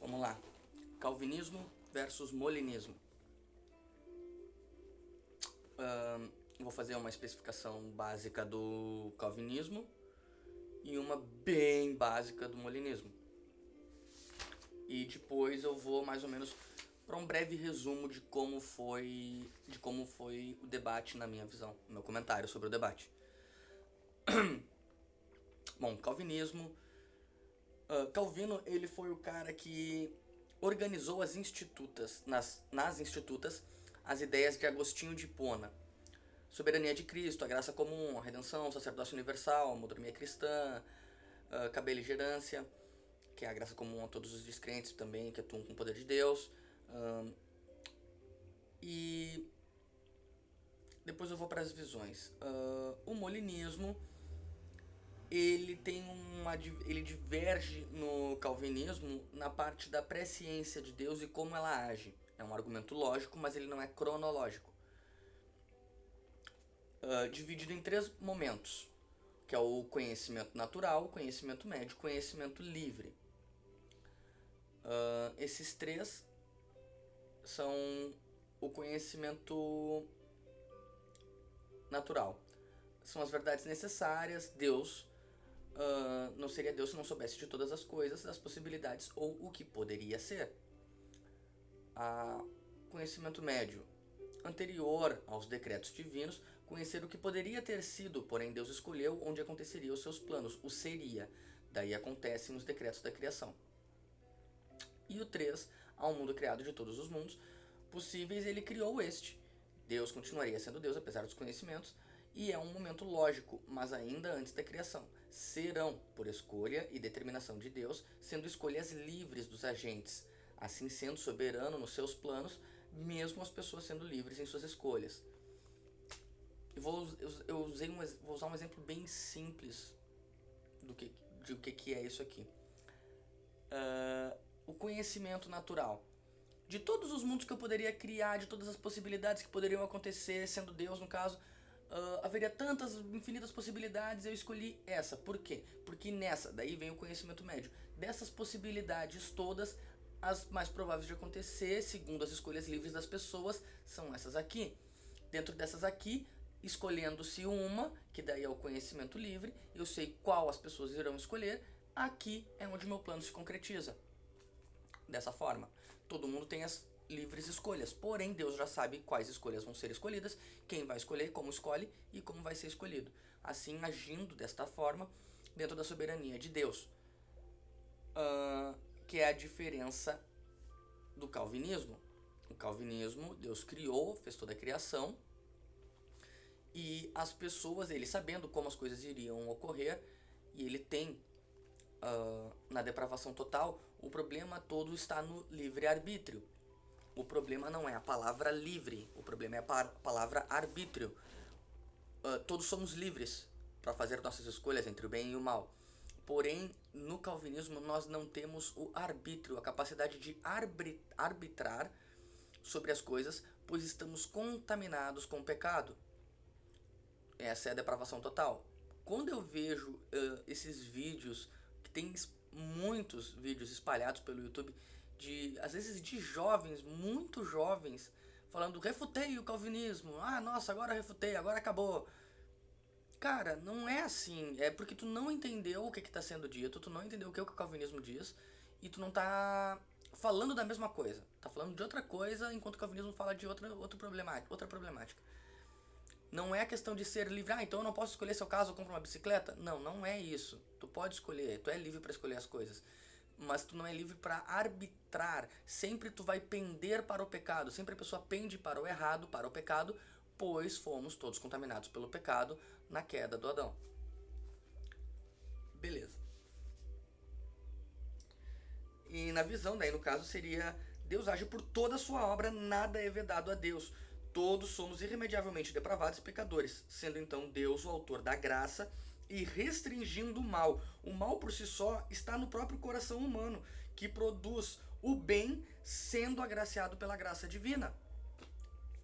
Vamos lá. Calvinismo versus molinismo. Vou fazer uma especificação básica do calvinismo e uma bem básica do molinismo. E depois eu vou mais ou menos para um breve resumo de como foi o debate na minha visão, meu comentário sobre o debate. Bom, calvinismo. Calvino, ele foi o cara que organizou as institutas, nas institutas, as ideias de Agostinho de Hipona. Soberania de Cristo, a graça comum, a redenção, o sacerdócio universal, a monomia cristã, a beligerância, que é a graça comum a todos os descrentes também, que atuam com o poder de Deus. E depois eu vou para as visões. O molinismo, ele diverge no calvinismo na parte da presciência de Deus e como ela age. É um argumento lógico, mas ele não é cronológico. Dividido em 3 momentos, que é o conhecimento natural, o conhecimento médio e o conhecimento livre. Esses 3 são o conhecimento natural. São as verdades necessárias. Deus não seria Deus se não soubesse de todas as coisas, das possibilidades ou o que poderia ser. Conhecimento médio, anterior aos decretos divinos, conhecer o que poderia ter sido, porém Deus escolheu onde aconteceria os seus planos, o seria, daí acontecem os decretos da criação. E o 3, ao mundo criado de todos os mundos possíveis, ele criou este. Deus continuaria sendo Deus apesar dos conhecimentos, e é um momento lógico, mas ainda antes da criação. Serão, por escolha e determinação de Deus, sendo escolhas livres dos agentes, assim sendo soberano nos seus planos, mesmo as pessoas sendo livres em suas escolhas. Vou usar um exemplo bem simples de o que é isso aqui. O conhecimento natural. De todos os mundos que eu poderia criar, de todas as possibilidades que poderiam acontecer, sendo Deus no caso, haveria tantas infinitas possibilidades, eu escolhi essa. Por quê? Porque nessa, daí vem o conhecimento médio. Dessas possibilidades todas, as mais prováveis de acontecer, segundo as escolhas livres das pessoas, são essas aqui. Dentro dessas aqui, escolhendo-se uma, que daí é o conhecimento livre, eu sei qual as pessoas irão escolher, aqui é onde meu plano se concretiza. Dessa forma, todo mundo tem as livres escolhas, porém Deus já sabe quais escolhas vão ser escolhidas, quem vai escolher, como escolhe e como vai ser escolhido. Assim, agindo desta forma, dentro da soberania de Deus. Que é a diferença do calvinismo. O calvinismo, Deus criou, fez toda a criação, e as pessoas, ele sabendo como as coisas iriam ocorrer, e ele tem na depravação total, o problema todo está no livre-arbítrio. O problema não é a palavra livre, o problema é a palavra arbítrio. Todos somos livres para fazer nossas escolhas entre o bem e o mal. Porém, no calvinismo nós não temos o arbítrio, a capacidade de arbitrar sobre as coisas, pois estamos contaminados com o pecado. Essa é a depravação total. Quando eu vejo esses vídeos, que tem muitos vídeos espalhados pelo YouTube, às vezes de jovens, muito jovens, falando, refutei o calvinismo, nossa, agora refutei, agora acabou. Cara, não é assim, é porque tu não entendeu o que está sendo dito, tu não entendeu o que o calvinismo diz, e tu não tá falando da mesma coisa, tá falando de outra coisa, enquanto o calvinismo fala de outra problemática. Não é a questão de ser livre, então eu não posso escolher se eu caso ou compro uma bicicleta. Não, não é isso. Tu pode escolher, tu é livre para escolher as coisas. Mas tu não é livre para arbitrar. Sempre tu vai pender para o pecado. Sempre a pessoa pende para o errado, para o pecado, pois fomos todos contaminados pelo pecado na queda do Adão. Beleza. E na visão, daí no caso seria, Deus age por toda a sua obra, nada é vedado a Deus. Todos somos irremediavelmente depravados e pecadores, sendo então Deus o autor da graça e restringindo o mal. O mal por si só está no próprio coração humano, que produz o bem sendo agraciado pela graça divina.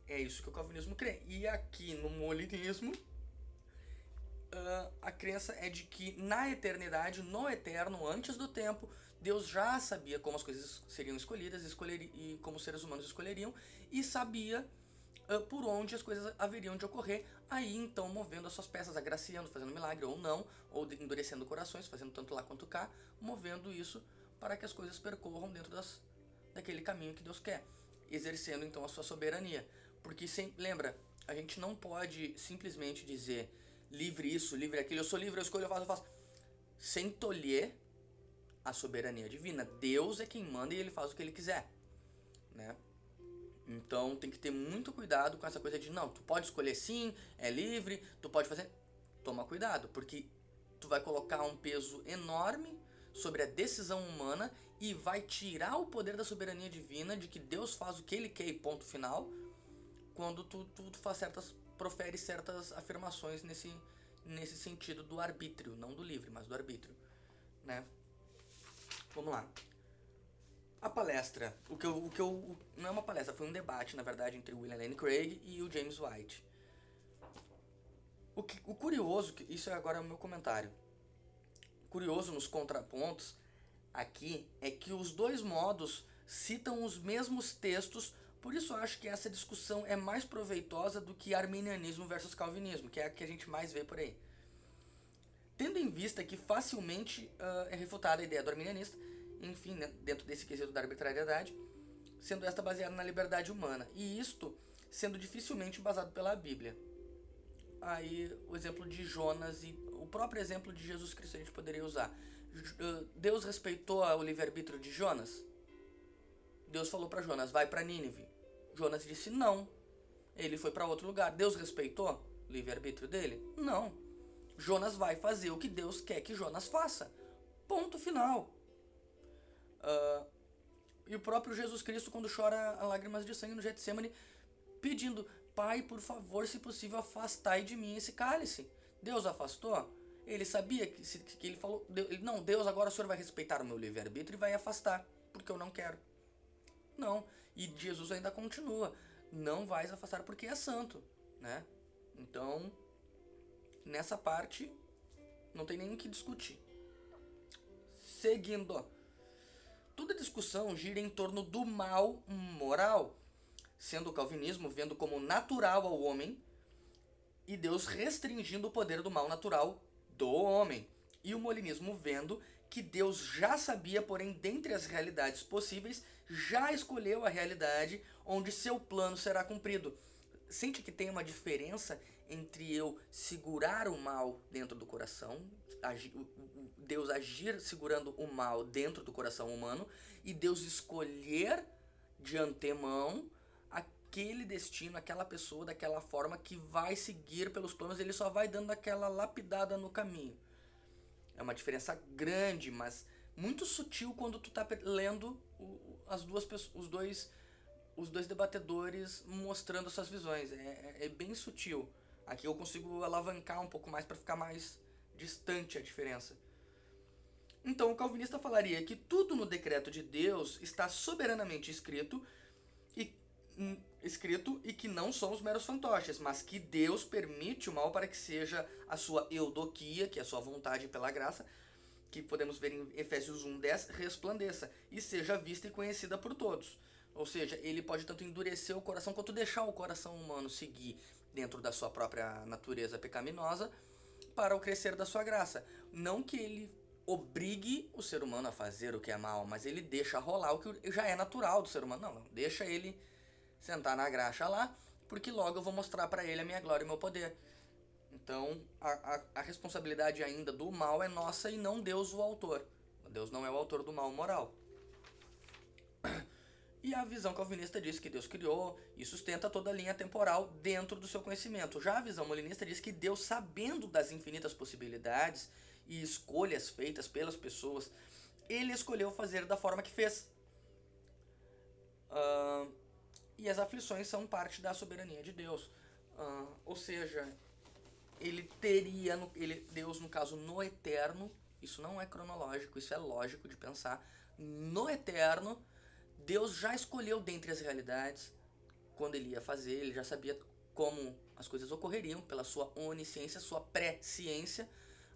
É isso que o calvinismo crê. E aqui no molinismo, a crença é de que na eternidade, no eterno, antes do tempo, Deus já sabia como as coisas seriam escolhidas e como os seres humanos escolheriam, e sabia por onde as coisas haveriam de ocorrer, aí então movendo as suas peças, agraciando, fazendo milagre ou não, ou endurecendo corações, fazendo tanto lá quanto cá, movendo isso para que as coisas percorram dentro daquele caminho que Deus quer, exercendo então a sua soberania. Porque lembra, a gente não pode simplesmente dizer livre isso, livre aquilo, eu sou livre, eu escolho, eu faço, sem tolher a soberania divina. Deus é quem manda e ele faz o que ele quiser, né? Então tem que ter muito cuidado com essa coisa de não, tu pode escolher sim, é livre, tu pode fazer. Toma cuidado, porque tu vai colocar um peso enorme sobre a decisão humana e vai tirar o poder da soberania divina de que Deus faz o que ele quer e ponto final, quando tu profere certas afirmações nesse sentido do arbítrio, não do livre, mas do arbítrio, né? Vamos lá. A palestra, não é uma palestra, foi um debate, na verdade, entre o William Lane Craig e o James White. O curioso, isso é agora o meu comentário, curioso nos contrapontos aqui é que os dois modos citam os mesmos textos, por isso eu acho que essa discussão é mais proveitosa do que arminianismo versus calvinismo, que é a que a gente mais vê por aí. Tendo em vista que facilmente é refutada a ideia do arminianista, enfim, né, dentro desse quesito da arbitrariedade, sendo esta baseada na liberdade humana, e isto sendo dificilmente embasado pela Bíblia. Aí o exemplo de Jonas e o próprio exemplo de Jesus Cristo a gente poderia usar. Deus respeitou o livre-arbítrio de Jonas? Deus falou para Jonas, vai para Nínive. Jonas disse não. Ele foi para outro lugar. Deus respeitou o livre-arbítrio dele? Não. Jonas vai fazer o que Deus quer que Jonas faça. Ponto final. E o próprio Jesus Cristo, quando chora lágrimas de sangue no Getsemane, pedindo, Pai, por favor, se possível, afastai de mim esse cálice. Deus afastou? Ele sabia que ele falou, não, Deus, agora o Senhor vai respeitar o meu livre-arbítrio e vai afastar, porque eu não quero. Não, e Jesus ainda continua, não vais afastar porque é santo, né? Então, nessa parte, não tem nem o que discutir. Seguindo, toda discussão gira em torno do mal moral, sendo o calvinismo vendo como natural ao homem e Deus restringindo o poder do mal natural do homem, e o molinismo vendo que Deus já sabia, porém dentre as realidades possíveis, já escolheu a realidade onde seu plano será cumprido. Sente que tem uma diferença entre eu segurar o mal dentro do coração, Deus agir segurando o mal dentro do coração humano, e Deus escolher de antemão aquele destino, aquela pessoa daquela forma que vai seguir pelos planos, ele só vai dando aquela lapidada no caminho. É uma diferença grande, mas muito sutil quando tu tá lendo os dois debatedores mostrando suas visões. É bem sutil. Aqui eu consigo alavancar um pouco mais para ficar mais distante a diferença. Então o calvinista falaria que tudo no decreto de Deus está soberanamente escrito e que não somos meros fantoches, mas que Deus permite o mal para que seja a sua eudoquia, que é a sua vontade pela graça, que podemos ver em Efésios 1:10, resplandeça e seja vista e conhecida por todos. Ou seja, ele pode tanto endurecer o coração quanto deixar o coração humano seguir dentro da sua própria natureza pecaminosa para o crescer da sua graça. Não que ele obrigue o ser humano a fazer o que é mal, mas ele deixa rolar o que já é natural do ser humano. Não, deixa ele sentar na graxa lá, porque logo eu vou mostrar para ele a minha glória e o meu poder. Então, a responsabilidade ainda do mal é nossa e não Deus o autor. Deus não é o autor do mal moral. E a visão calvinista diz que Deus criou e sustenta toda a linha temporal dentro do seu conhecimento. Já a visão molinista diz que Deus, sabendo das infinitas possibilidades e escolhas feitas pelas pessoas, ele escolheu fazer da forma que fez. E as aflições são parte da soberania de Deus. Ou seja, ele teria, Deus no caso no eterno, isso não é cronológico, isso é lógico de pensar, no eterno, Deus já escolheu dentre as realidades, quando ele ia fazer, ele já sabia como As coisas ocorreriam pela sua onisciência, sua presciência,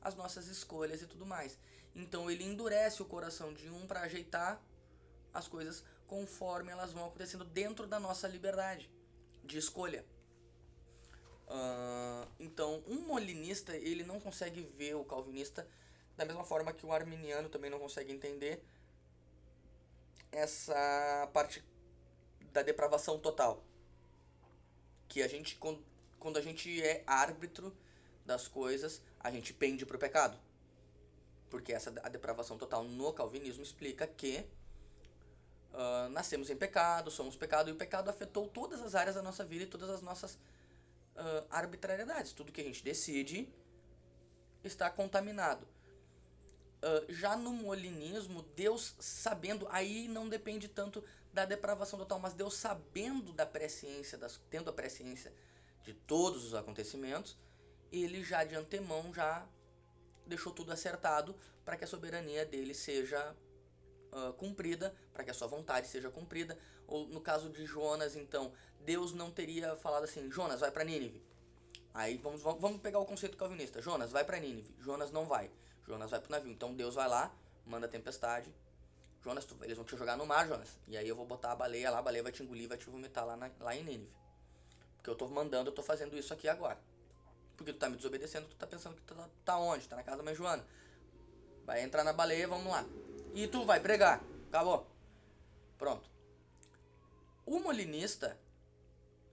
as nossas escolhas e tudo mais. Então ele endurece o coração de um para ajeitar as coisas conforme elas vão acontecendo dentro da nossa liberdade de escolha. Então, um molinista ele não consegue ver o calvinista da mesma forma que o arminiano também não consegue entender essa parte da depravação total. Que a gente, quando a gente é árbitro das coisas, a gente pende para o pecado. Porque a depravação total no calvinismo explica que nascemos em pecado, somos pecado, e o pecado afetou todas as áreas da nossa vida e todas as nossas arbitrariedades. Tudo que a gente decide está contaminado. Já no molinismo, Deus sabendo, aí não depende tanto da depravação total, mas Deus sabendo da presciência, tendo a presciência de todos os acontecimentos, ele já de antemão já deixou tudo acertado para que a soberania dele seja cumprida, para que a sua vontade seja cumprida. Ou no caso de Jonas, então, Deus não teria falado assim, Jonas, vai para Nínive. Aí vamos pegar o conceito calvinista, Jonas, vai para Nínive. Jonas não vai. Jonas vai pro navio. Então Deus vai lá, manda a tempestade. Jonas, eles vão te jogar no mar, Jonas. E aí eu vou botar a baleia lá, a baleia vai te engolir, vai te vomitar lá em Nínive. Porque eu tô mandando, eu tô fazendo isso aqui agora. Porque tu tá me desobedecendo, tu tá pensando que tu tá onde? Tá na casa da mãe Joana. Vai entrar na baleia, vamos lá. E tu vai pregar. Acabou. Pronto. O molinista,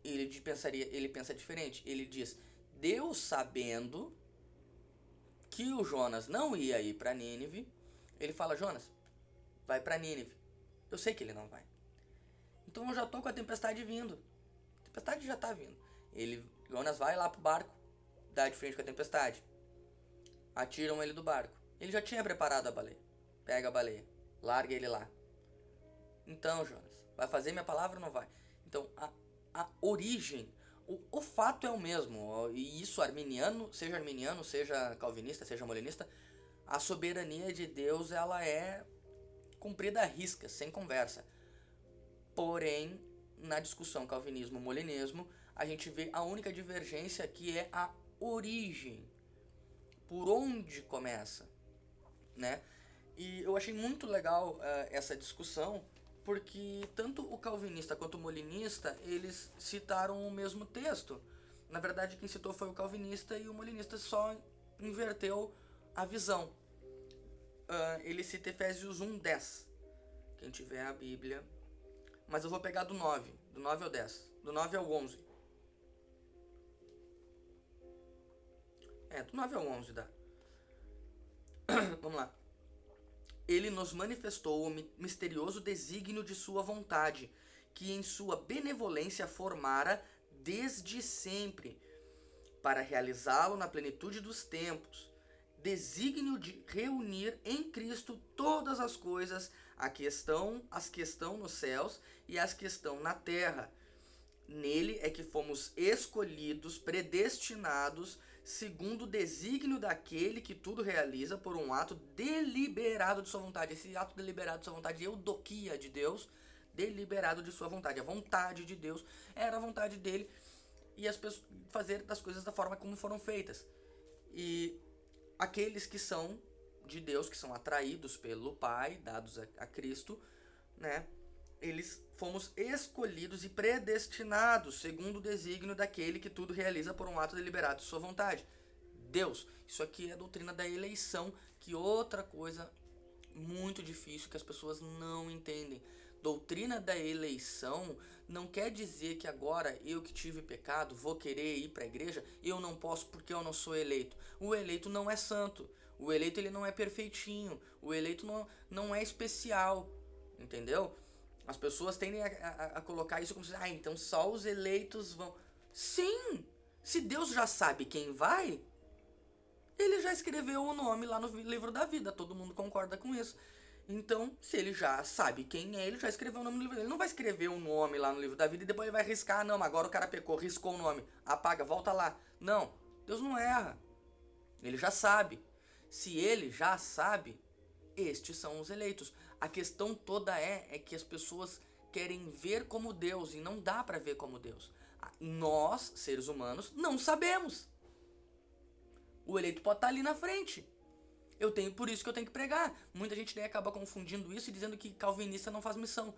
ele pensa diferente. Ele diz, Deus sabendo que o Jonas não ia ir para Nínive, ele fala, Jonas, vai para Nínive. Eu sei que ele não vai. Então eu já tô com a tempestade vindo. A tempestade já tá vindo. Jonas vai lá pro barco, dá de frente com a tempestade. Atiram ele do barco. Ele já tinha preparado a baleia. Pega a baleia, larga ele lá. Então, Jonas, vai fazer minha palavra ou não vai? Então, a origem, o fato é o mesmo. E isso, arminiano, seja calvinista, seja molinista, a soberania de Deus, ela é cumprida à risca, sem conversa. Porém, na discussão calvinismo-molinismo, a gente vê a única divergência que é a origem. Por onde começa, né? E eu achei muito legal essa discussão, porque tanto o calvinista quanto o molinista, eles citaram o mesmo texto. Na verdade, quem citou foi o calvinista e o molinista só inverteu a visão. Ele cita Efésios 1:10. Quem tiver a Bíblia. Mas eu vou pegar do 9 ao 10. Do 9 ao 11. Do 9 ao 11 dá. Vamos lá. Ele nos manifestou o misterioso desígnio de sua vontade, que em sua benevolência formara desde sempre, para realizá-lo na plenitude dos tempos. Desígnio de reunir em Cristo todas as coisas, as que estão nos céus e as que estão na terra. Nele é que fomos escolhidos, predestinados, segundo o desígnio daquele que tudo realiza por um ato deliberado de sua vontade. Esse ato deliberado de sua vontade, eudoquia de Deus, deliberado de sua vontade. A vontade de Deus era a vontade dele e as pessoas fazer das coisas da forma como foram feitas. E aqueles que são de Deus, que são atraídos pelo Pai, dados a Cristo, né? Eles fomos escolhidos e predestinados segundo o desígnio daquele que tudo realiza por um ato deliberado de sua vontade. Deus. Isso aqui é a doutrina da eleição, que outra coisa muito difícil que as pessoas não entendem. Doutrina da eleição não quer dizer que agora eu que tive pecado vou querer ir para a igreja, eu não posso porque eu não sou eleito. O eleito não é santo, o eleito ele não é perfeitinho, o eleito não é especial, entendeu? As pessoas tendem a colocar isso como se, então só os eleitos vão. Sim! Se Deus já sabe quem vai, ele já escreveu o nome lá no livro da vida, todo mundo concorda com isso. Então, se ele já sabe quem é, ele já escreveu o nome no livro. Ele não vai escrever o nome lá no livro da vida e depois ele vai riscar, não, agora o cara pecou, riscou o nome, apaga, volta lá. Não, Deus não erra. Ele já sabe. Se ele já sabe, estes são os eleitos. A questão toda é que as pessoas querem ver como Deus e não dá para ver como Deus. Nós, seres humanos, não sabemos. O eleito pode estar ali na frente. Por isso que eu tenho que pregar. Muita gente daí acaba confundindo isso e dizendo que calvinista não faz missão.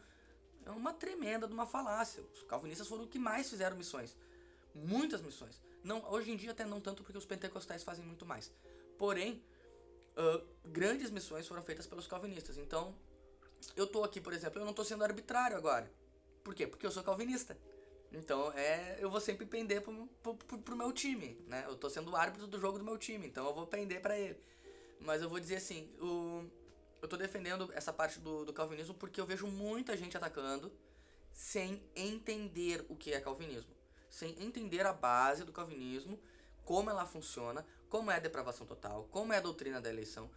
É uma tremenda de uma falácia. Os calvinistas foram os que mais fizeram missões. Muitas missões. Não, hoje em dia até não tanto, porque os pentecostais fazem muito mais. Porém, grandes missões foram feitas pelos calvinistas. Então, eu tô aqui, por exemplo, eu não tô sendo arbitrário agora. Por quê? Porque eu sou calvinista. Então, eu vou sempre pender pro meu time, né? Eu tô sendo o árbitro do jogo do meu time, então eu vou pender pra ele. Mas eu vou dizer assim, eu tô defendendo essa parte do calvinismo porque eu vejo muita gente atacando sem entender o que é calvinismo. Sem entender a base do calvinismo, como ela funciona, como é a depravação total, como é a doutrina da eleição.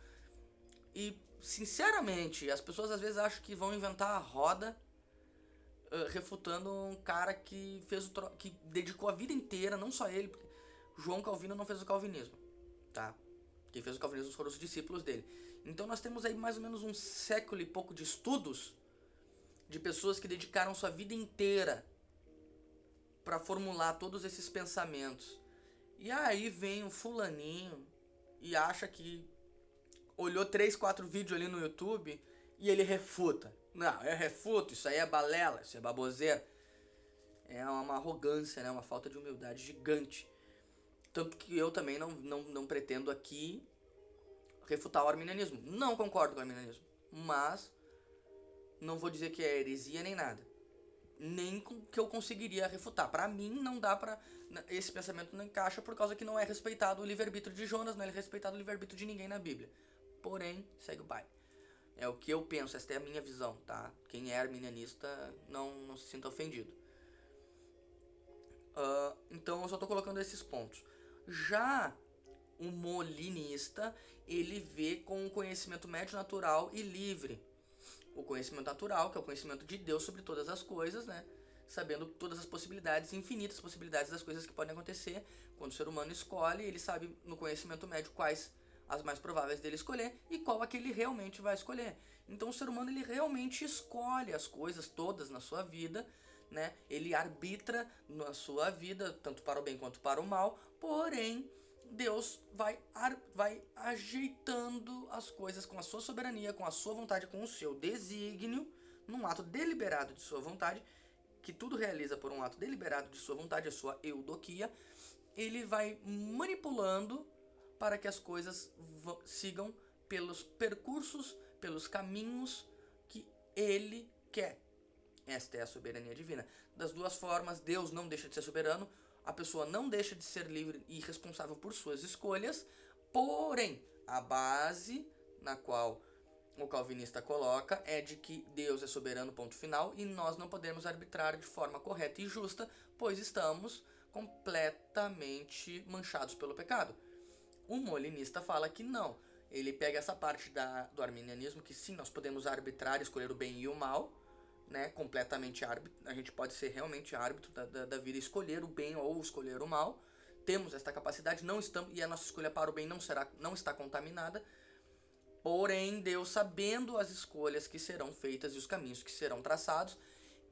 E, sinceramente, as pessoas às vezes acham que vão inventar a roda refutando um cara que que dedicou a vida inteira, não só ele, porque João Calvino não fez o calvinismo, tá? Quem fez o calvinismo foram os discípulos dele. Então nós temos aí mais ou menos um século e pouco de estudos de pessoas que dedicaram sua vida inteira para formular todos esses pensamentos. E aí vem um fulaninho e acha que olhou 3, 4 vídeos ali no YouTube e ele refuta. Não, eu refuto, isso aí é balela, isso é baboseira. É uma arrogância, né? Uma falta de humildade gigante. Tanto que eu também não pretendo aqui refutar o arminianismo. Não concordo com o arminianismo. Mas não vou dizer que é heresia nem nada. Nem que eu conseguiria refutar. Pra mim, não dá pra... Esse pensamento não encaixa por causa que não é respeitado o livre-arbítrio de Jonas, não é respeitado o livre-arbítrio de ninguém na Bíblia. Porém, segue o baile. É o que eu penso, esta é a minha visão, tá? Quem é arminianista não se sinta ofendido. Então eu só tô colocando esses pontos. Já o molinista, ele vê com o conhecimento médio, natural e livre. O conhecimento natural, que é o conhecimento de Deus sobre todas as coisas, né? Sabendo todas as possibilidades, infinitas possibilidades das coisas que podem acontecer. Quando o ser humano escolhe, ele sabe no conhecimento médio quais as mais prováveis dele escolher e qual a que ele realmente vai escolher. Então o ser humano ele realmente escolhe as coisas todas na sua vida, né? Ele arbitra na sua vida, tanto para o bem quanto para o mal, porém Deus vai ajeitando as coisas com a sua soberania, com a sua vontade, com o seu desígnio, num ato deliberado de sua vontade, que tudo realiza por um ato deliberado de sua vontade, a sua eudoquia. Ele vai manipulando para que as coisas sigam pelos percursos, pelos caminhos que ele quer. Esta é a soberania divina. Das duas formas, Deus não deixa de ser soberano, a pessoa não deixa de ser livre e responsável por suas escolhas, porém, a base na qual o calvinista coloca é de que Deus é soberano, ponto final, e nós não podemos arbitrar de forma correta e justa, pois estamos completamente manchados pelo pecado. O molinista fala que não. Ele pega essa parte do arminianismo, que sim, nós podemos arbitrar, escolher o bem e o mal, né, completamente árbitro. A gente pode ser realmente árbitro da vida, escolher o bem ou escolher o mal. Temos esta capacidade, não estamos, e a nossa escolha para o bem não está contaminada. Porém, Deus, sabendo as escolhas que serão feitas e os caminhos que serão traçados,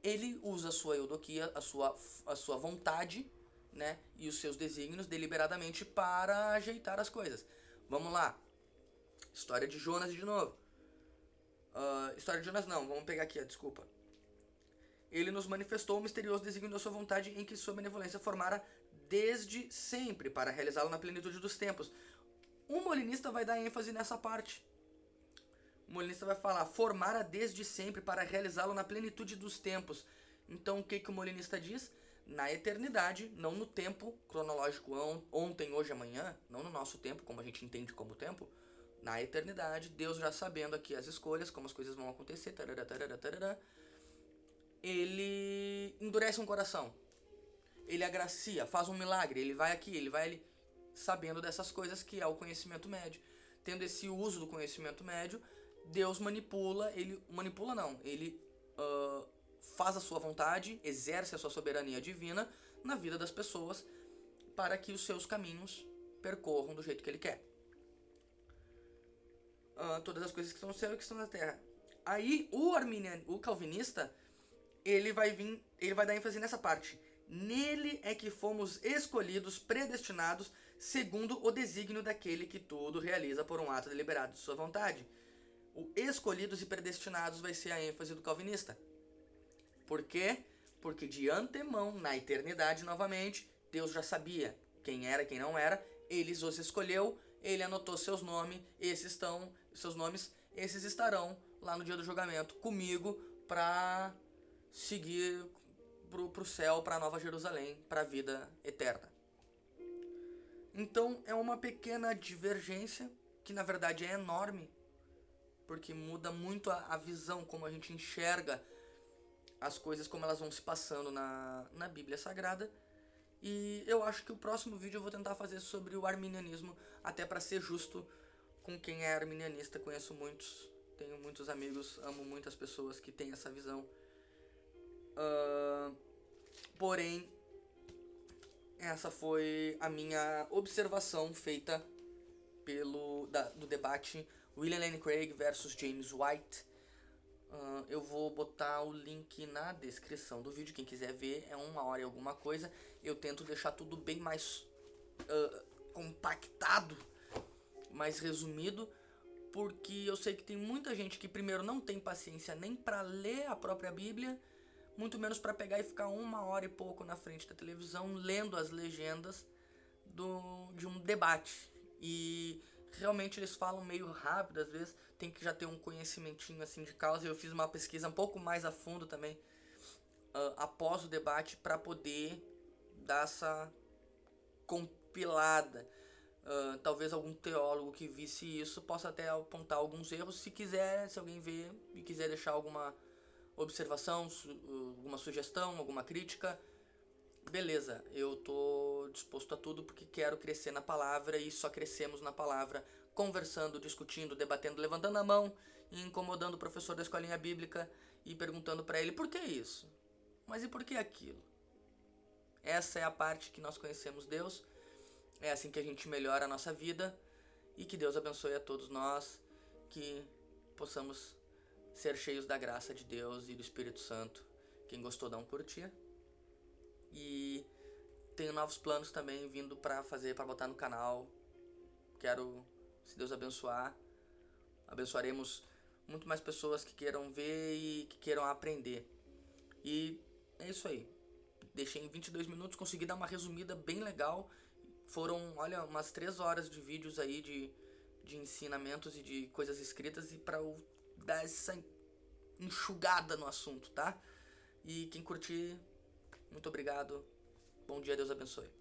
ele usa a sua eudoquia, a sua vontade, né, e os seus desígnios deliberadamente para ajeitar as coisas. Vamos lá. História de Jonas de novo. História de Jonas não, vamos pegar aqui, desculpa. Ele nos manifestou o misterioso desígnio da sua vontade em que sua benevolência formara desde sempre para realizá-lo na plenitude dos tempos. O molinista vai dar ênfase nessa parte. O molinista vai falar, formara desde sempre para realizá-lo na plenitude dos tempos. Então o que o molinista diz? Na eternidade, não no tempo cronológico ontem, hoje, amanhã, não no nosso tempo, como a gente entende como tempo. Na eternidade, Deus já sabendo aqui as escolhas, como as coisas vão acontecer, tarará, tarará, tarará, ele endurece um coração. Ele agracia, faz um milagre, ele vai aqui, ele vai ali, sabendo dessas coisas que é o conhecimento médio. Tendo esse uso do conhecimento médio, Deus manipula, ele faz a sua vontade, exerce a sua soberania divina na vida das pessoas para que os seus caminhos percorram do jeito que ele quer. Todas as coisas que estão no céu e que estão na terra. Aí o calvinista, ele vai dar ênfase nessa parte. Nele é que fomos escolhidos, predestinados, segundo o desígnio daquele que tudo realiza por um ato deliberado de sua vontade. O escolhidos e predestinados vai ser a ênfase do calvinista. Por quê? Porque de antemão, na eternidade novamente, Deus já sabia quem era e quem não era, ele os escolheu, ele anotou seus nomes, esses estarão lá no dia do julgamento comigo para seguir pro céu, para a Nova Jerusalém, para a vida eterna. Então é uma pequena divergência, que na verdade é enorme, porque muda muito a visão, como a gente enxerga as coisas, como elas vão se passando na Bíblia Sagrada. E eu acho que o próximo vídeo eu vou tentar fazer sobre o arminianismo, até para ser justo com quem é arminianista. Conheço muitos, tenho muitos amigos, amo muitas pessoas que têm essa visão. Porém, essa foi a minha observação feita do debate William Lane Craig versus James White. Eu vou botar o link na descrição do vídeo, quem quiser ver, é 1 hora e alguma coisa. Eu tento deixar tudo bem mais compactado, mais resumido, porque eu sei que tem muita gente que primeiro não tem paciência nem para ler a própria Bíblia, muito menos para pegar e ficar 1 hora e pouco na frente da televisão lendo as legendas de um debate. E realmente eles falam meio rápido, às vezes tem que já ter um conhecimentinho assim de causa. Eu fiz uma pesquisa um pouco mais a fundo também após o debate para poder dar essa compilada. Talvez algum teólogo que visse isso possa até apontar alguns erros. Se alguém ver e quiser deixar alguma observação, alguma sugestão, alguma crítica, beleza, eu tô disposto a tudo, porque quero crescer na palavra, e só crescemos na palavra conversando, discutindo, debatendo, levantando a mão e incomodando o professor da escolinha bíblica e perguntando para ele: por que isso? Mas e por que aquilo? Essa é a parte que nós conhecemos Deus, é assim que a gente melhora a nossa vida, e que Deus abençoe a todos nós, que possamos ser cheios da graça de Deus e do Espírito Santo. Quem gostou, dá um curtir. E tenho novos planos também vindo para botar no canal. Quero, se Deus abençoar, abençoaremos muito mais pessoas que queiram ver e que queiram aprender. E é isso aí. Deixei em 22 minutos, consegui dar uma resumida bem legal. Foram, olha, umas 3 horas de vídeos aí de ensinamentos e de coisas escritas, e para eu dar essa enxugada no assunto, tá? E quem curtir, muito obrigado. Bom dia, Deus abençoe.